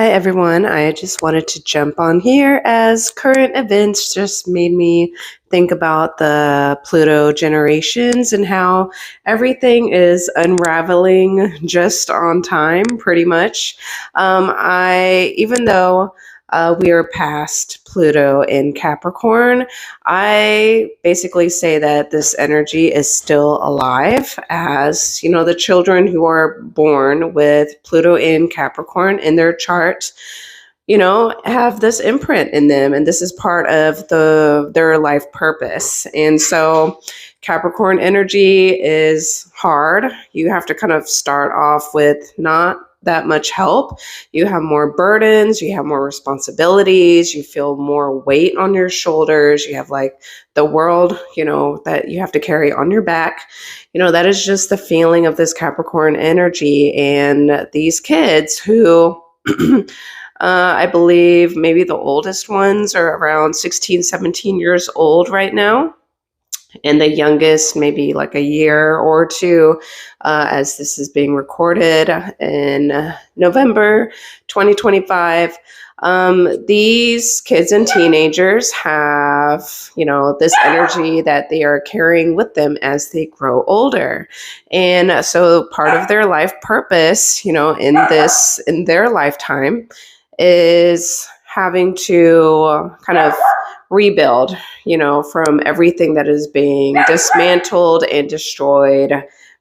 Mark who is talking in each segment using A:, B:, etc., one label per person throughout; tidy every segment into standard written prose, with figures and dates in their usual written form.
A: Hi, everyone. I just wanted to jump on here as current events just made me think about the Pluto generations and how everything is unraveling just on time, pretty much. Even though we are past Pluto in Capricorn, I basically say that this energy is still alive, as the children who are born with Pluto in Capricorn in their chart, have this imprint in them, and this is part of their life purpose. And so Capricorn energy is hard. You have to kind of start off with not that much help. You have more burdens, you have more responsibilities, you feel more weight on your shoulders, you have like the world, that you have to carry on your back. That is just the feeling of this Capricorn energy. And these kids who I believe maybe the oldest ones are around 16, 17 years old right now, and the youngest maybe like a year or two, as this is being recorded in November 2025. These kids and teenagers have, this energy that they are carrying with them as they grow older. And so part of their life purpose, in their lifetime is having to kind of rebuild, from everything that is being dismantled and destroyed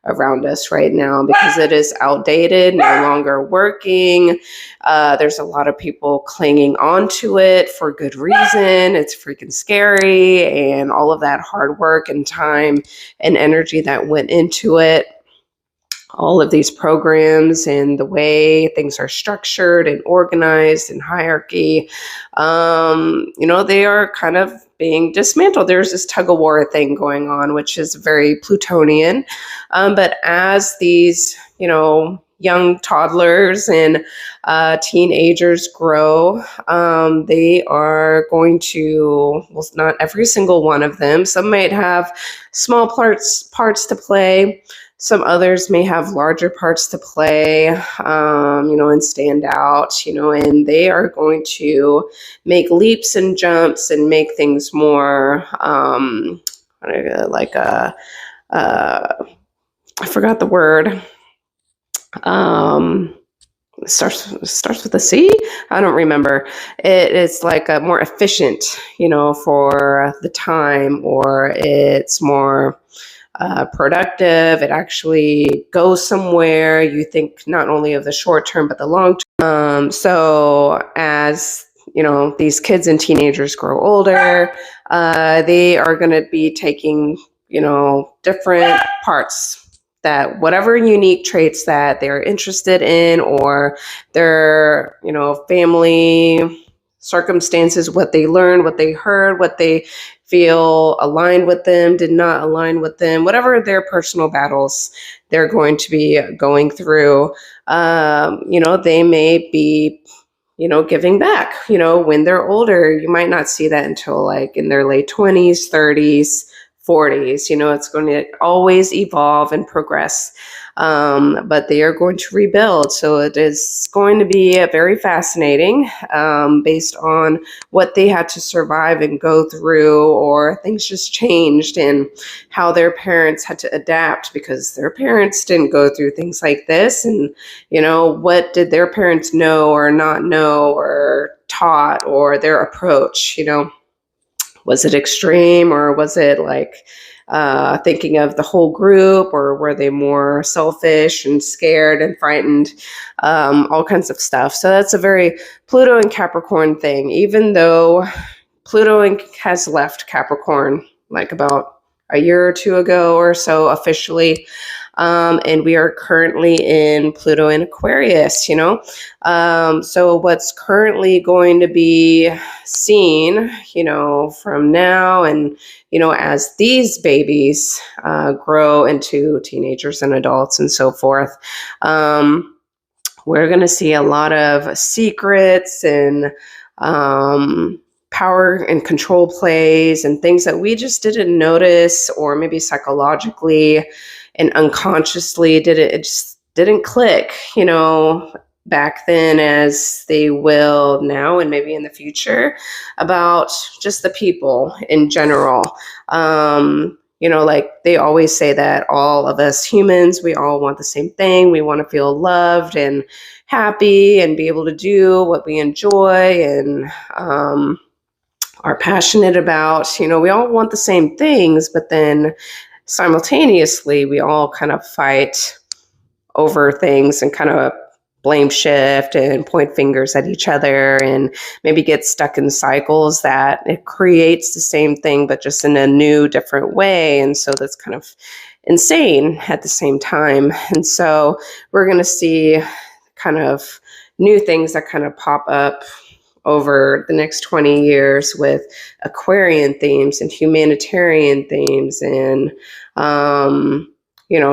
A: around us right now, because it is outdated, no longer working. There's a lot of people clinging onto it for good reason. It's freaking scary, and all of that hard work and time and energy that went into it, all of these programs and the way things are structured and organized and hierarchy, they are kind of being dismantled. There's this tug of war thing going on, which is very Plutonian. But as these, young toddlers and teenagers grow, they are going to, well, not every single one of them. Some might have small parts to play. Some others may have larger parts to play, and stand out, and they are going to make leaps and jumps and make things more I forgot the word. Starts with a C. I don't remember. It's like a more efficient, for the time, or it's more productive. It actually goes somewhere. You think not only of the short term, but the long term. So as these kids and teenagers grow older, they are going to be taking, different parts, that whatever unique traits that they're interested in, or their, family circumstances, what they learned, what they heard, what they feel aligned with them, did not align with them, whatever their personal battles they're going to be going through, they may be, giving back, when they're older. You might not see that until like in their late 20s, 30s, 40s. It's going to always evolve and progress. But they are going to rebuild. So it is going to be very fascinating, based on what they had to survive and go through, or things just changed, and how their parents had to adapt because their parents didn't go through things like this. And, what did their parents know or not know or taught, or their approach, was it extreme, or was it like thinking of the whole group, or were they more selfish and scared and frightened? All kinds of stuff. So that's a very Pluto and Capricorn thing, even though Pluto has left Capricorn like about a year or two ago or so officially. And we are currently in Pluto in Aquarius, so what's currently going to be seen, from now and, as these babies grow into teenagers and adults and so forth, we're going to see a lot of secrets and power and control plays and things that we just didn't notice, or maybe psychologically and unconsciously it just didn't click, back then as they will now and maybe in the future about just the people in general. Like they always say that all of us humans, we all want the same thing. We want to feel loved and happy and be able to do what we enjoy and are passionate about. We all want the same things, but then simultaneously, we all kind of fight over things and kind of blame shift and point fingers at each other and maybe get stuck in cycles that it creates the same thing but just in a new different way. And so that's kind of insane at the same time. And so we're going to see kind of new things that kind of pop up over the next 20 years with Aquarian themes and humanitarian themes and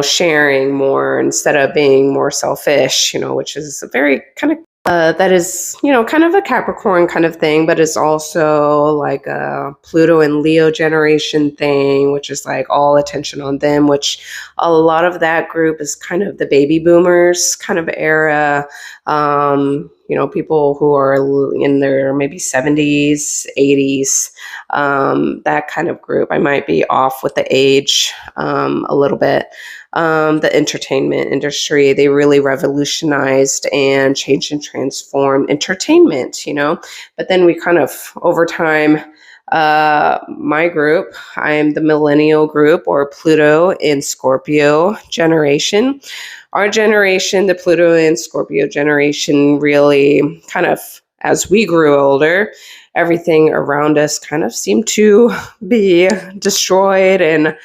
A: sharing more instead of being more selfish, which is a very kind of that is, kind of a Capricorn kind of thing, but it's also like a Pluto and Leo generation thing, which is like all attention on them, which a lot of that group is kind of the baby boomers kind of era. People who are in their maybe 70s, 80s, that kind of group. I might be off with the age a little bit. The entertainment industry, they really revolutionized and changed and transformed entertainment, but then we kind of over time, my group, I'm the millennial group or Pluto and Scorpio generation. Our generation, the Pluto and Scorpio generation, really kind of, as we grew older, everything around us kind of seemed to be destroyed and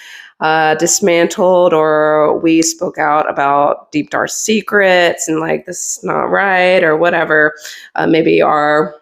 A: dismantled, or we spoke out about deep dark secrets and like this is not right or whatever. Maybe our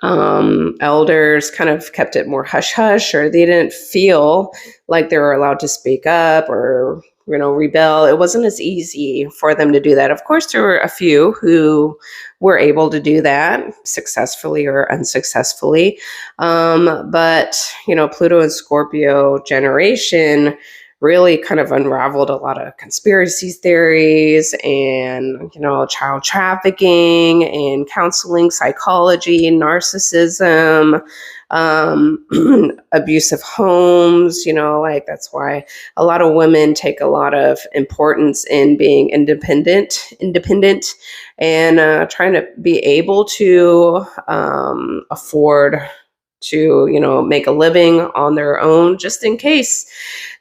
A: elders kind of kept it more hush hush, or they didn't feel like they were allowed to speak up or rebel. It wasn't as easy for them to do that. Of course, there were a few who were able to do that successfully or unsuccessfully. But Pluto and Scorpio generation really kind of unraveled a lot of conspiracy theories and, child trafficking and counseling, psychology, narcissism, abusive homes, like that's why a lot of women take a lot of importance in being independent and trying to be able to afford to, make a living on their own, just in case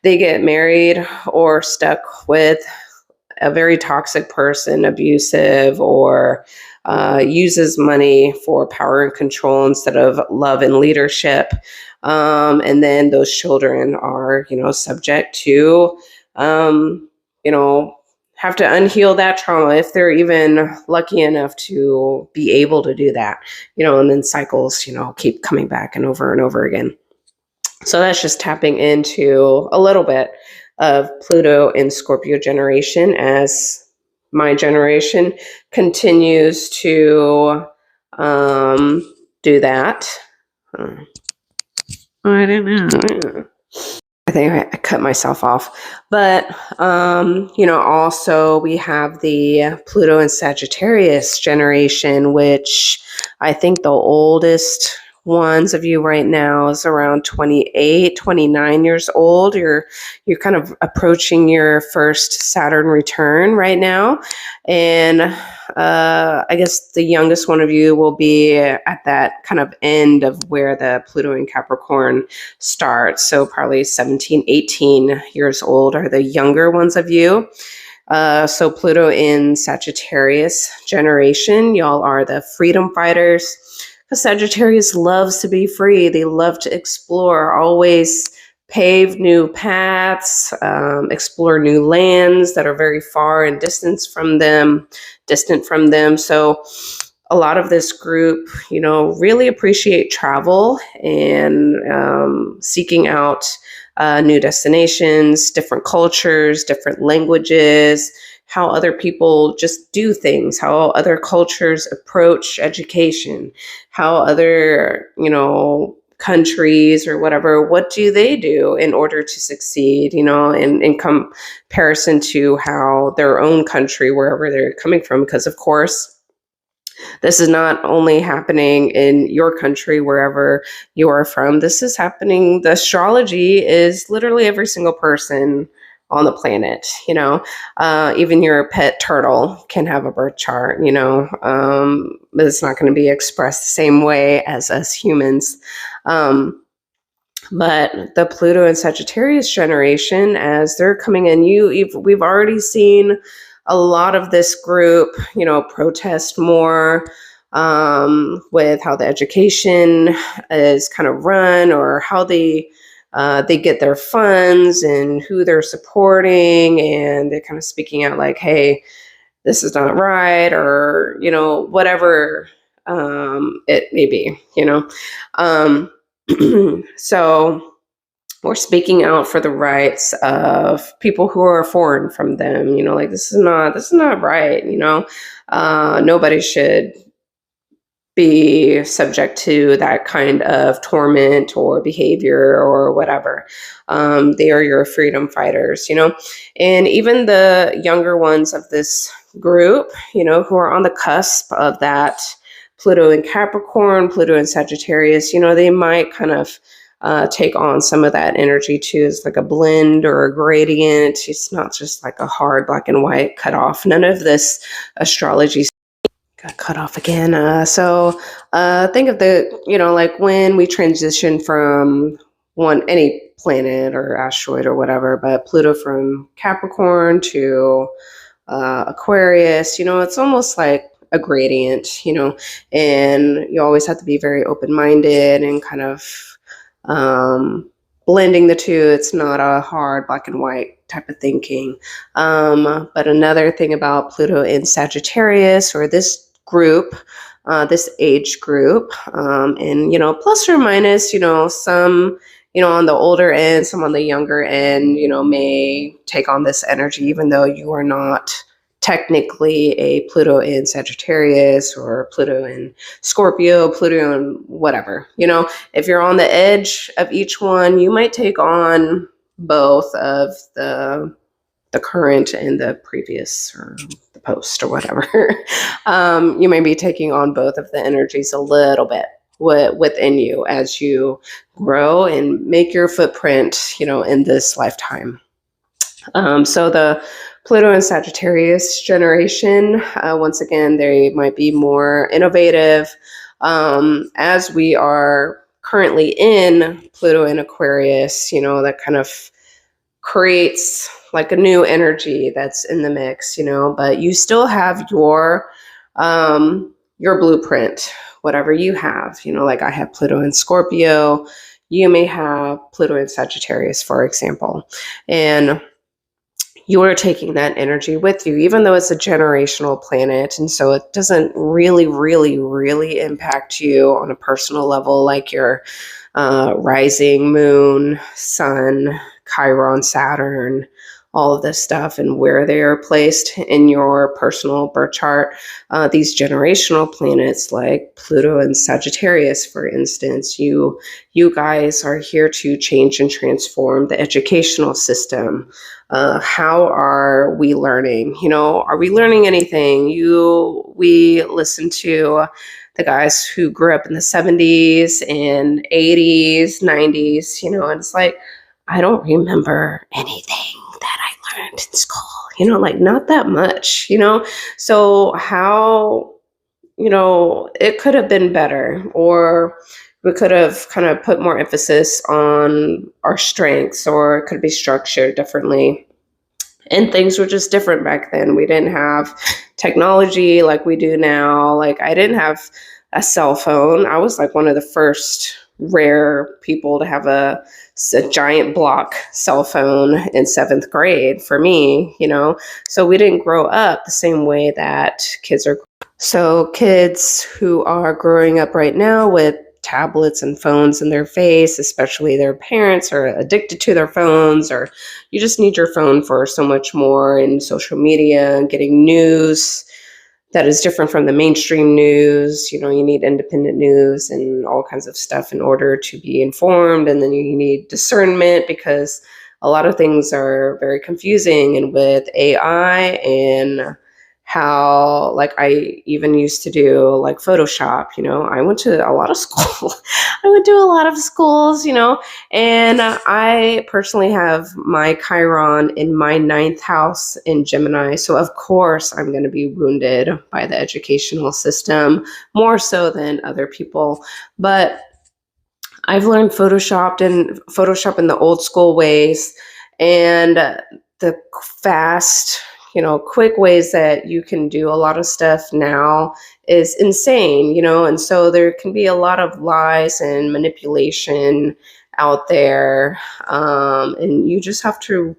A: they get married or stuck with a very toxic person, abusive, or uses money for power and control instead of love and leadership. And then those children are, subject to, have to unheal that trauma if they're even lucky enough to be able to do that, and then cycles, keep coming back and over again. So that's just tapping into a little bit of Pluto and Scorpio generation as my generation continues to do that. I don't know. I think I cut myself off. But, also we have the Pluto and Sagittarius generation, which I think the oldest ones of you right now is around 28, 29 years old. You're kind of approaching your first Saturn return right now. And I guess the youngest one of you will be at that kind of end of where the Pluto and Capricorn starts. So probably 17, 18 years old are the younger ones of you. So Pluto in Sagittarius generation, y'all are the freedom fighters. Because Sagittarius loves to be free. They love to explore, always pave new paths, explore new lands that are very far and distant from them. So a lot of this group, really appreciate travel and seeking out new destinations, different cultures, different languages, how other people just do things, how other cultures approach education, how other, countries or whatever, what do they do in order to succeed, in comparison to how their own country, wherever they're coming from? Because, of course, this is not only happening in your country, wherever you are from. This is happening. The astrology is literally every single person on the planet. Even your pet turtle can have a birth chart. But it's not going to be expressed the same way as us humans. But the Pluto and Sagittarius generation, as they're coming in, we've already seen a lot of this group, protest more with how the education is kind of run, or how they get their funds and who they're supporting, and they're kind of speaking out like, hey, this is not right, or whatever it may be. So we're speaking out for the rights of people who are foreign from them. Like, this is not right. Nobody should be subject to that kind of torment or behavior or whatever. They are your freedom fighters, and even the younger ones of this group, who are on the cusp of that Pluto in Capricorn, Pluto in Sagittarius, they might kind of take on some of that energy too. It's like a blend or a gradient. It's not just like a hard black and white cut off. None of this astrology got cut off again. So think of like when we transition from any planet or asteroid or whatever, but Pluto from Capricorn to Aquarius, it's almost like a gradient, and you always have to be very open-minded and kind of blending the two. It's not a hard black and white type of thinking. But another thing about Pluto in Sagittarius, or this group, this age group, and plus or minus, some on the older end, some on the younger end, may take on this energy, even though you are not technically a Pluto in Sagittarius or Pluto in Scorpio, Pluto in whatever. If you're on the edge of each one, you might take on both of the current and the previous, or the post, or whatever. You may be taking on both of the energies a little bit within you as you grow and make your footprint, in this lifetime. So the Pluto and Sagittarius generation, once again, they might be more innovative. As we are currently in Pluto and Aquarius, that kind of creates like a new energy that's in the mix, but you still have your blueprint, whatever you have, like I have Pluto in Scorpio, you may have Pluto in Sagittarius, for example, and you are taking that energy with you, even though it's a generational planet. And so it doesn't really, really, really impact you on a personal level, like your rising moon, sun, Chiron, Saturn, all of this stuff, and where they are placed in your personal birth chart. These generational planets like Pluto and Sagittarius, for instance, you guys are here to change and transform the educational system. How are we learning? Are we learning anything? We listen to the guys who grew up in the 70s and 80s, 90s, and it's like, I don't remember anything that I learned in school, like not that much, so how, it could have been better, or we could have kind of put more emphasis on our strengths, or it could be structured differently. And things were just different back then. We didn't have technology like we do now. Like, I didn't have a cell phone. I was like one of the first rare people to have a giant block cell phone in 7th grade for me, So we didn't grow up the same way that kids are. So kids who are growing up right now with tablets and phones in their face, especially their parents are addicted to their phones, or you just need your phone for so much more, in social media and getting news. that is different from the mainstream news. You need independent news and all kinds of stuff in order to be informed. And then you need discernment, because a lot of things are very confusing. And with AI and how, like, I even used to do like Photoshop, I went to a lot of school. I went to a lot of schools, and I personally have my Chiron in my ninth house in Gemini. So of course I'm going to be wounded by the educational system more so than other people. But I've learned Photoshop in the old school ways, and the fast, quick ways that you can do a lot of stuff now is insane, and so there can be a lot of lies and manipulation out there. And you just have to,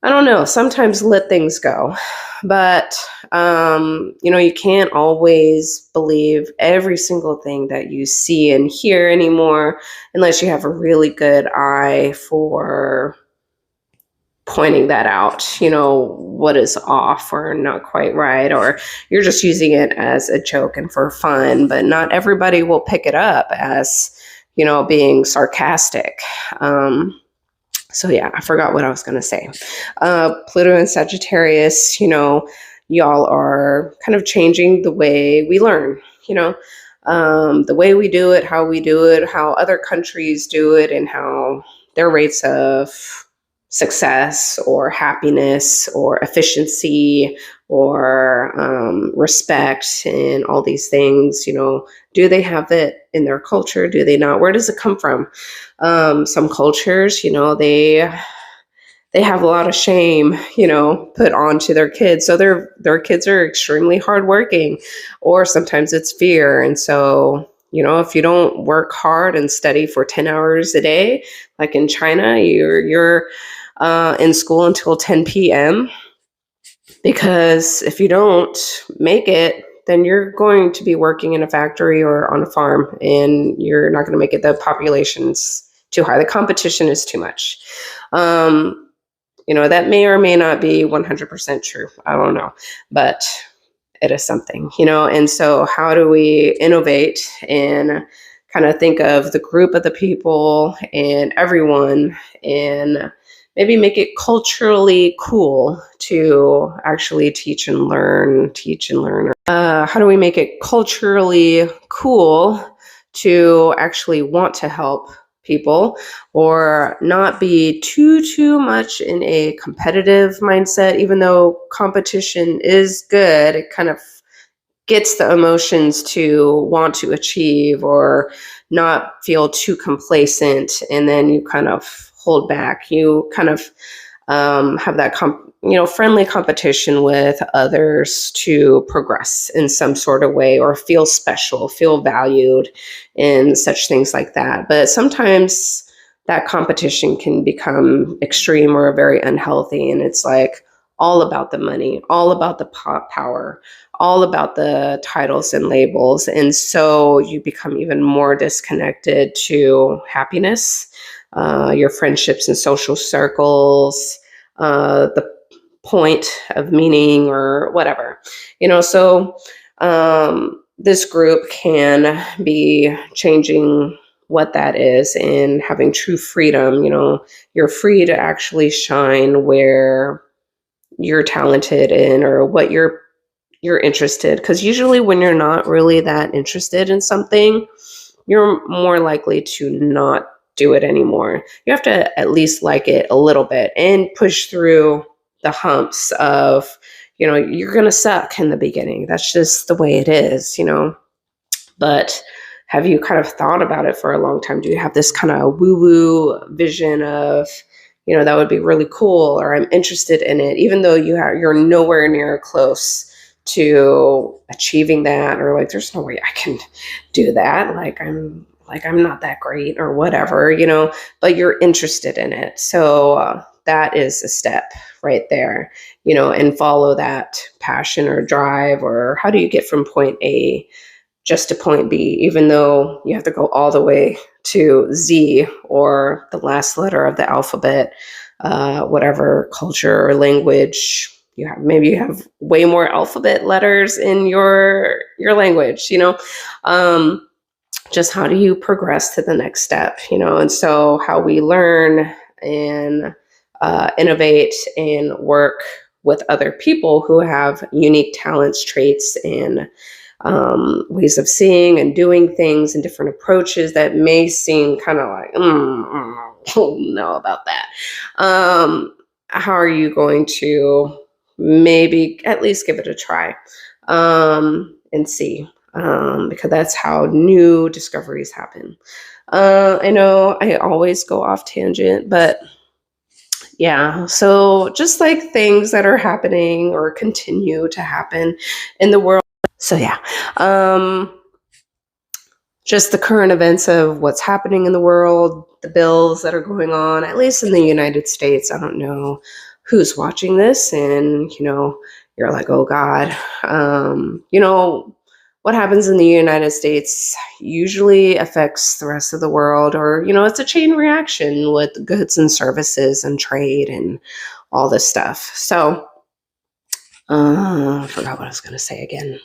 A: I don't know, sometimes let things go. But, you can't always believe every single thing that you see and hear anymore, unless you have a really good eye for pointing that out, what is off or not quite right, or you're just using it as a joke and for fun. But not everybody will pick it up as, being sarcastic. So yeah, I forgot what I was going to say. Pluto and Sagittarius, y'all are kind of changing the way we learn, the way we do it, how we do it, how other countries do it, and how their rates of success or happiness or efficiency or respect and all these things, do they have it in their culture? Do they not? Where does it come from? Some cultures, they have a lot of shame, put onto their kids. So their kids are extremely hardworking, or sometimes it's fear. And so, if you don't work hard and study for 10 hours a day, like in China, you're in school until 10 p.m. Because if you don't make it, then you're going to be working in a factory or on a farm, and you're not going to make it. The population's too high. The competition is too much. That may or may not be 100% true. I don't know, but it is something, and so how do we innovate and kind of think of the group of the people and everyone, and maybe make it culturally cool to actually teach and learn. How do we make it culturally cool to actually want to help people, or not be too much in a competitive mindset? Even though competition is good, it kind of gets the emotions to want to achieve or not feel too complacent, and then you kind of hold back. You kind of have that friendly competition with others to progress in some sort of way, or feel special, feel valued, and such things like that. But sometimes that competition can become extreme or very unhealthy, and it's like all about the money, all about the power, all about the titles and labels. And so you become even more disconnected to happiness, your friendships and social circles, the point of meaning or whatever, so this group can be changing what that is and having true freedom. You're free to actually shine where you're talented in, or what you're interested. Because usually when you're not really that interested in something, you're more likely to not do it anymore. You have to at least like it a little bit and push through the humps of, you're going to suck in the beginning. That's just the way it is, But have you kind of thought about it for a long time? Do you have this kind of woo-woo vision of, that would be really cool, or I'm interested in it, even though you're nowhere near close to achieving that, or like, there's no way I can do that. I'm not that great or whatever, but you're interested in it. So that is a step right there, and follow that passion or drive. Or how do you get from point A just to point B, even though you have to go all the way to Z, or the last letter of the alphabet, whatever culture or language, maybe you have way more alphabet letters in your language, just how do you progress to the next step, and so how we learn and innovate and work with other people who have unique talents, traits, and ways of seeing and doing things and different approaches that may seem kind of like, I don't know about that. How are you going to maybe at least give it a try and see? Because that's how new discoveries happen. I know I always go off tangent, but yeah, so just like things that are happening or continue to happen in the world. So yeah, just the current events of what's happening in the world, the bills that are going on, at least in the United States. I don't know who's watching this, and you're like, oh God, what happens in the United States usually affects the rest of the world, or it's a chain reaction with goods and services and trade and all this stuff. So I forgot what I was going to say again.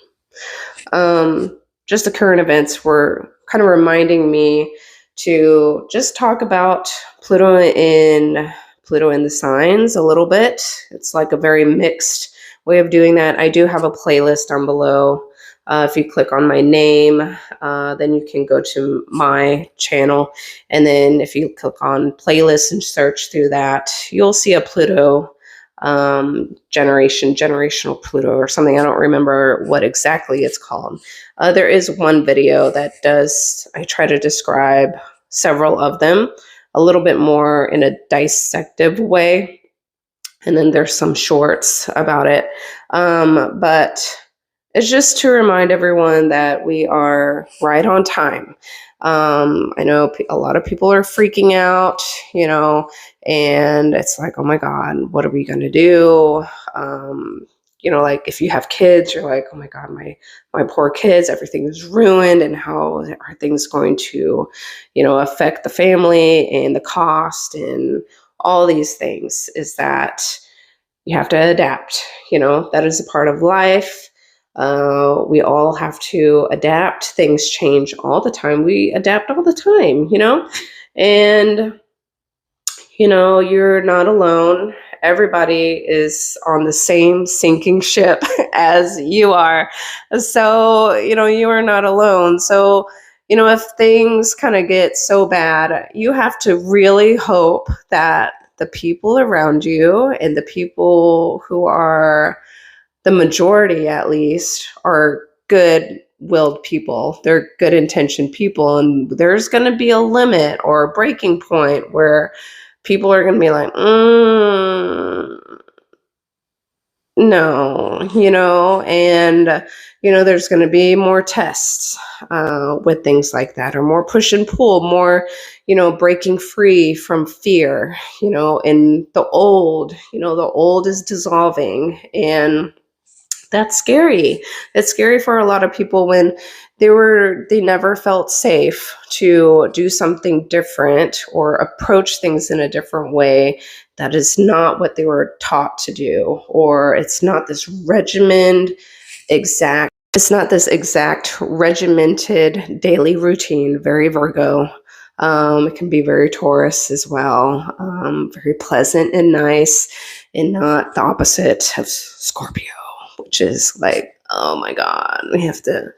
A: Just the current events were kind of reminding me to just talk about Pluto in the signs a little bit. It's like a very mixed way of doing that. I do have a playlist down below. If you click on my name, then you can go to my channel. And then if you click on playlist and search through that, you'll see a Pluto generational Pluto or something. I don't remember what exactly it's called. There is one video that I try to describe several of them a little bit more in a dissective way. And then there's some shorts about it. But it's just to remind everyone that we are right on time. I know a lot of people are freaking out, and it's like, oh my God, what are we going to do? Like if you have kids, you're like, oh my God, my poor kids, everything is ruined. And how are things going to, affect the family and the cost and all these things? Is that you have to adapt, that is a part of life. We all have to adapt. Things change all the time. We adapt all the time, and, you're not alone. Everybody is on the same sinking ship as you are. So, you are not alone. So, if things kind of get so bad, you have to really hope that the people around you and the people who are the majority, at least, are good-willed people. They're good-intentioned people, and there's going to be a limit or a breaking point where people are going to be like, no, and there's going to be more tests with things like that, or more push and pull, more breaking free from fear, and the old is dissolving, and that's scary. It's scary for a lot of people when they never felt safe to do something different or approach things in a different way. That is not what they were taught to do, or it's not this exact regimented daily routine. Very Virgo. It can be very Taurus as well. Very pleasant and nice, and not the opposite of Scorpio, which is like, oh my God, we have to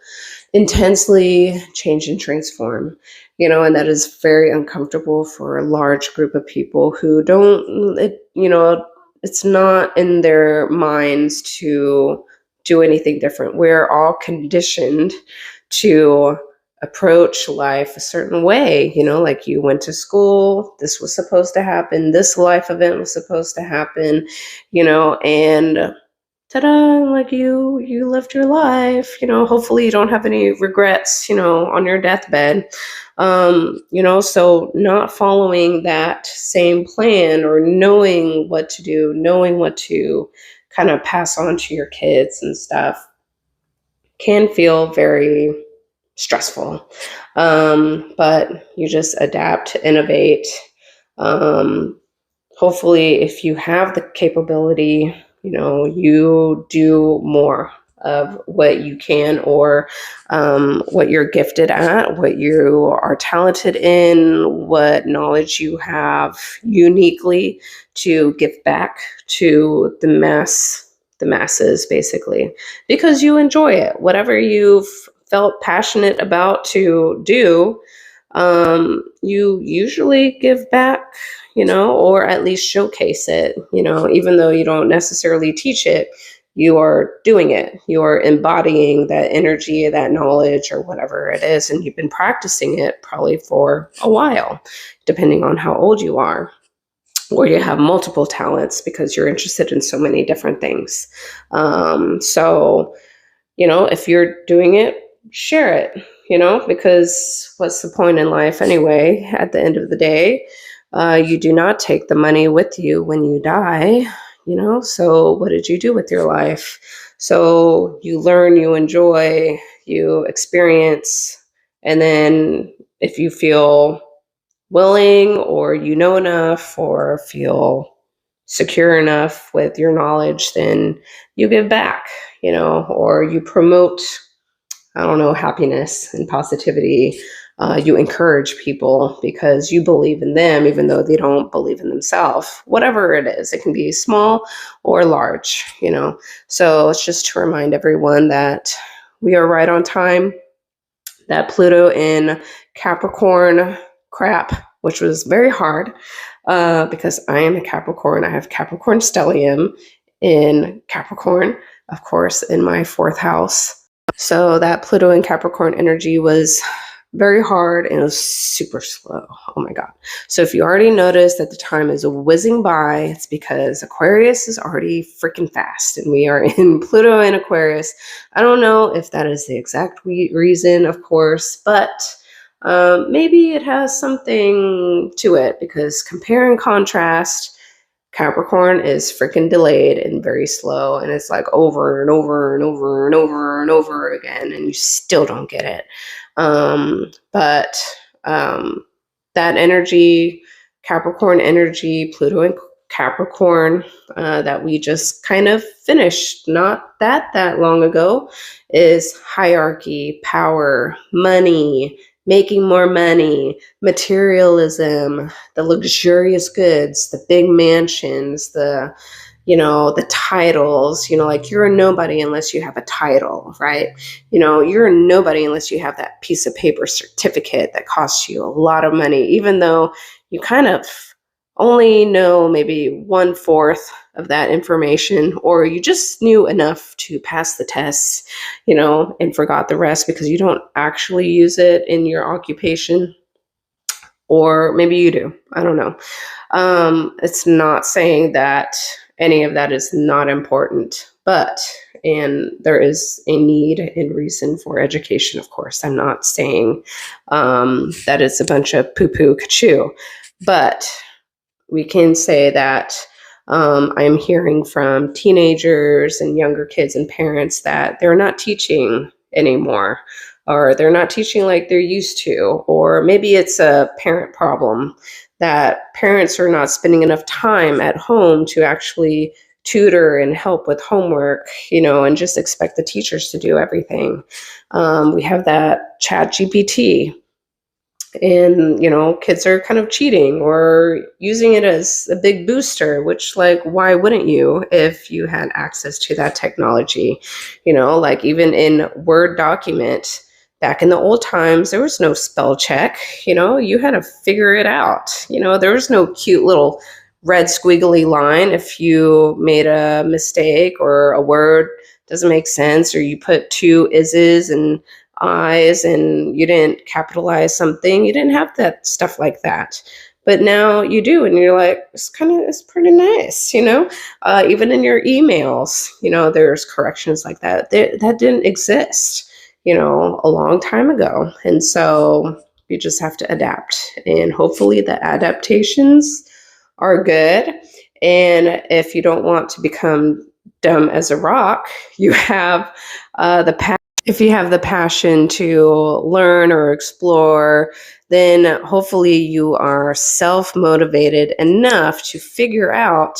A: intensely change and transform, and that is very uncomfortable for a large group of people who it's not in their minds to do anything different. We're all conditioned to approach life a certain way, like you went to school, this was supposed to happen, this life event was supposed to happen, and ta-da, like you lived your life, hopefully you don't have any regrets, on your deathbed. So not following that same plan or knowing what to do, knowing what to kind of pass on to your kids and stuff can feel very stressful. But you just adapt, innovate. Hopefully if you have the capability, you do more of what you can, or what you're gifted at, what you are talented in, what knowledge you have uniquely to give back to the masses, basically, because you enjoy it. Whatever you've felt passionate about to do, you usually give back, or at least showcase it, even though you don't necessarily teach it. You are doing it. You are embodying that energy, that knowledge, or whatever it is. And you've been practicing it probably for a while, depending on how old you are, or you have multiple talents because you're interested in so many different things. So, if you're doing it, share it, because what's the point in life anyway? At the end of the day, you do not take the money with you when you die, so what did you do with your life? So you learn, you enjoy, you experience, and then if you feel willing, or you know enough, or feel secure enough with your knowledge, then you give back, or you promote, I don't know, happiness and positivity. You encourage people because you believe in them, even though they don't believe in themselves. Whatever it is, it can be small or large, So it's just to remind everyone that we are right on time. That Pluto in Capricorn crap, which was very hard, because I am a Capricorn. I have Capricorn stellium in Capricorn, of course, in my fourth house. So that Pluto in Capricorn energy was very hard, and it was super slow. Oh my God. So if you already noticed that the time is whizzing by, it's because Aquarius is already freaking fast, and we are in Pluto in Aquarius. I don't know if that is the exact reason, of course, but maybe it has something to it, because compare and contrast, Capricorn is freaking delayed and very slow, and it's like over and over and over and over and over again, and you still don't get it. But that energy, Capricorn energy, Pluto and Capricorn, that we just kind of finished not that long ago, is hierarchy, power, money, making more money, materialism, the luxurious goods, the big mansions, the titles, like you're a nobody unless you have a title, right? You're a nobody unless you have that piece of paper certificate that costs you a lot of money, even though you kind of only know maybe 1/4 of that information, or you just knew enough to pass the tests, and forgot the rest because you don't actually use it in your occupation. Or maybe you do. I don't know. It's not saying that any of that is not important, and there is a need and reason for education, of course. I'm not saying that it's a bunch of poo-poo kachoo, but we can say that I'm hearing from teenagers and younger kids and parents that they're not teaching anymore, or they're not teaching like they're used to, or maybe it's a parent problem that parents are not spending enough time at home to actually tutor and help with homework, and just expect the teachers to do everything. We have that Chat GPT, and kids are kind of cheating or using it as a big booster, which, like, why wouldn't you if you had access to that technology? Like, even in Word document back in the old times, there was no spell check. You had to figure it out. There was no cute little red squiggly line if you made a mistake, or a word doesn't make sense, or you put two is's and eyes and you didn't capitalize something. You didn't have that stuff like that, but now you do, and you're like, it's pretty nice. Even in your emails, there's corrections like that that didn't exist a long time ago. And so you just have to adapt, and hopefully the adaptations are good. And if you don't want to become dumb as a rock, you have if you have the passion to learn or explore, then hopefully you are self-motivated enough to figure out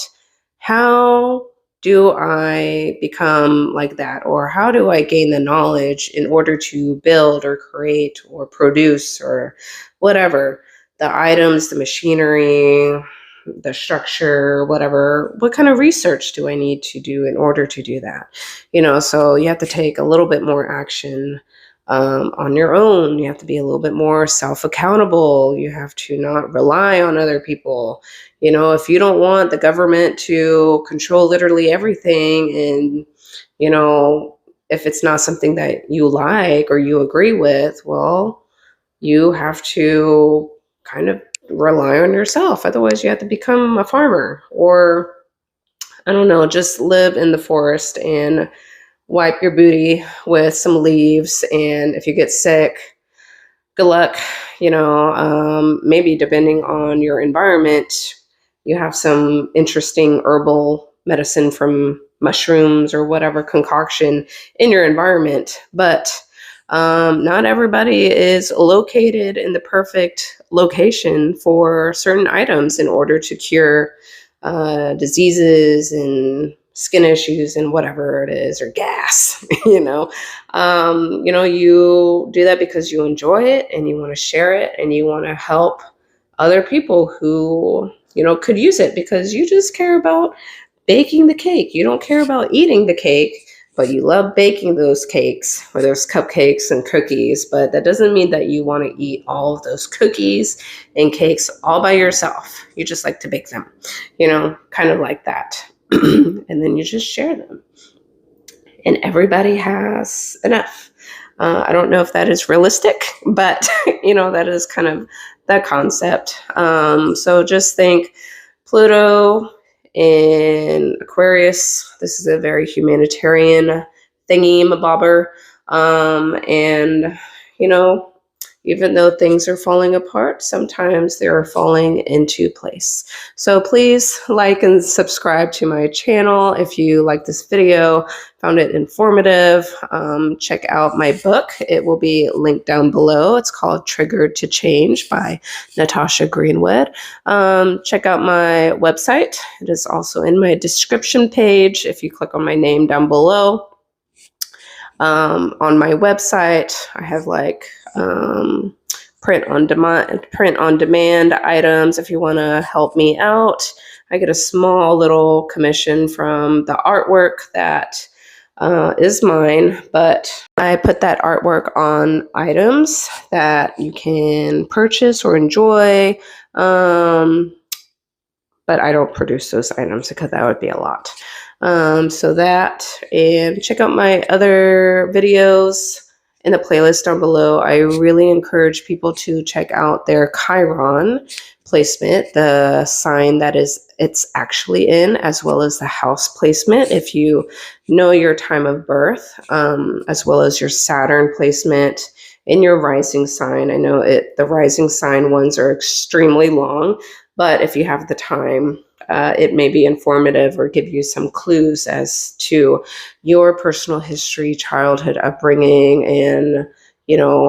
A: how do I become like that? Or how do I gain the knowledge in order to build or create or produce or whatever the items, the machinery, the structure, whatever? What kind of research do I need to do in order to do that? So you have to take a little bit more action on your own. You have to be a little bit more self-accountable. You have to not rely on other people. If you don't want the government to control literally everything, and, if it's not something that you like or you agree with, well, you have to kind of rely on yourself. Otherwise, you have to become a farmer, or, I don't know, just live in the forest and wipe your booty with some leaves. And if you get sick, good luck. Maybe depending on your environment, you have some interesting herbal medicine from mushrooms or whatever concoction in your environment. But not everybody is located in the perfect location for certain items in order to cure diseases and skin issues and whatever it is, or gas. You do that because you enjoy it and you want to share it and you want to help other people who could use it, because you just care about baking the cake. You don't care about eating the cake, but you love baking those cakes or those cupcakes and cookies. But that doesn't mean that you want to eat all of those cookies and cakes all by yourself. You just like to bake them, kind of like that. And then you just share them. And everybody has enough. I don't know if that is realistic, but, that is kind of the concept. So just think Pluto in Aquarius. This is a very humanitarian thingy-mabobber. And, even though things are falling apart, sometimes they are falling into place. So please like and subscribe to my channel if you like this video, found it informative. Check out my book. It will be linked down below. It's called Triggered to Change by Natasha Greenwood. Check out my website. It is also in my description page if you click on my name down below. On my website, I have print on demand items. If you want to help me out, I get a small little commission from the artwork that is mine, but I put that artwork on items that you can purchase or enjoy. But I don't produce those items because that would be a lot. So that, and check out my other videos in the playlist down below. I really encourage people to check out their Chiron placement, the sign that it's actually in, as well as the house placement if you know your time of birth, as well as your Saturn placement in your rising sign. I know the rising sign ones are extremely long, but if you have the time, it may be informative or give you some clues as to your personal history, childhood upbringing, and,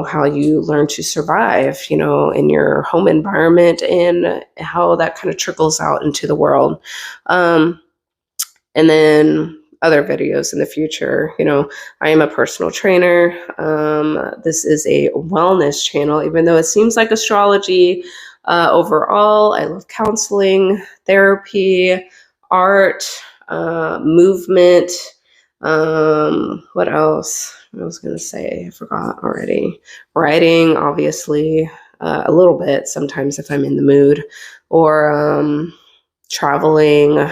A: how you learn to survive, in your home environment, and how that kind of trickles out into the world. And then other videos in the future. I am a personal trainer. This is a wellness channel, even though it seems like astrology. Overall, I love counseling, therapy, art, movement. What else? I was going to say, I forgot already. Writing, obviously, a little bit sometimes if I'm in the mood, or traveling,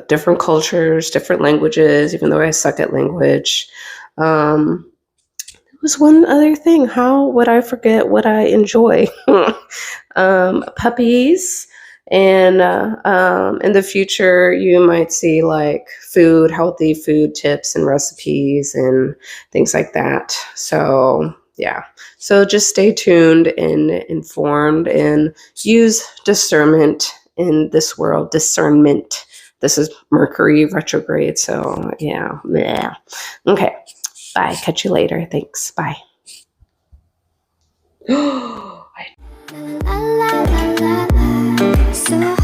A: different cultures, different languages, even though I suck at language. Was one other thing. How would I forget what I enjoy? Puppies. And in the future, you might see healthy food tips and recipes and things like that. So yeah. So just stay tuned and informed, and use discernment in this world. Discernment. This is Mercury retrograde. So yeah. Okay. Bye. Catch you later. Thanks. Bye. So